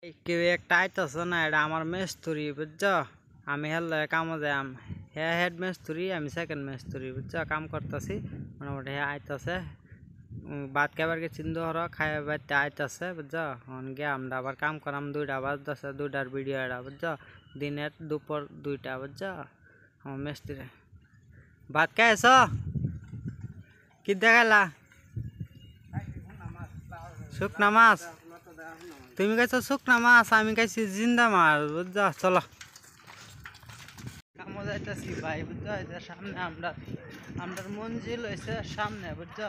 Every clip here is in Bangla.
কেউ একটা আইতাছে না, এটা আমার মেস্তুরি বুঝছো। আমি হেলে কামো যাম, হ্যাঁ হেড মেস্তুরি, আমি সেকেন্ড মেস্তুরি বুঝছো। কাম করতেছি মোটামুটি, হ্যাঁ আইতাছে ভাত খাবার গেছি ধর, খাই বাড়তে আইতাছে বুঝছো। গিয়ে আমরা আবার কাম করাম, 2টা বাজতেছে, 2টার ভিডিও এটা বুঝছো। দিনের দুপুর 2টা বুঝছো। আমার মেস্তুরি ভাত খাইছ কি দেখাইলা? শুকনা মাছ। তুমি খাইছো শুকনা মাছ, আমি খাইছি জিন্দা মাছ বুঝছো। চলো কামো যাইতেছি ভাই বুঝছো। সামনে আমরা মঞ্জিল হয়েছে সামনে বুঝছো।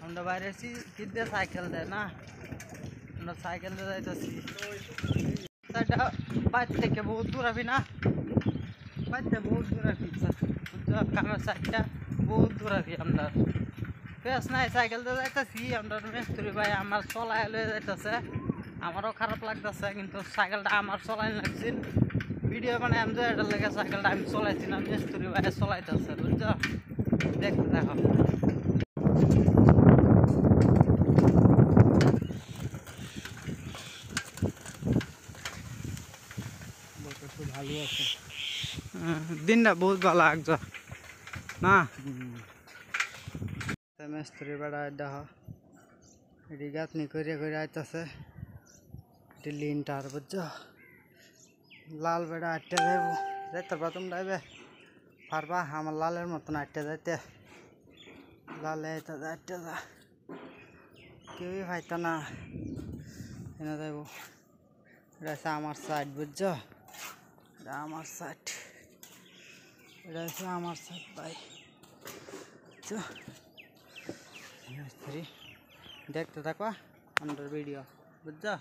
আমরা বাইরে আছি, কিনতে সাইকেল দেয় না, আমরা সাইকেল দিয়ে যাইতেছি। বাইর থেকে বহুত দূর আবি না, বাইরতে বহুত দূর আবি বুঝছো। কামের সাইডটা বহুত দূর আবি আমরা। বেশ নাই, সাইকেল দিয়ে যাইতেছি আমরা। মেস্তুরি ভাই আমার চলাই লয়ে যাইতেছে, আমারও খারাপ লাগতেছে, কিন্তু সাইকেলটা আমার চলাই লাগছিল। ভিডিও মানে আমি যে এটার লেগে সাইকেলটা আমি চলাইছি না, মেস্তুরি ভাই চলাইতেছে বুঝছো। দেখতে দেখো ভালো আছে, দিনটা বহুত ভালো লাগছে না। মেস্তুরি বেড়া দেখ এটি গাঁথনি করে করে আইতেছে, এটি লিনটার বুঝছো। লাল বেড়া আটটা যাইব, যাইতে পারবা তোমরা যাইবে পারবা? আমার লালের মতন আটটা যাইতে, লালে আইতে আটটা যা, কেউই পাইত না এনে যাইব। এটা হচ্ছে আমার সাইড বুঝছো, এটা আমার সাইড, এটা হচ্ছে আমার সাইড ভাই বুঝছো। দেখতে থাকো আমাদের ভিডিও বুঝছো।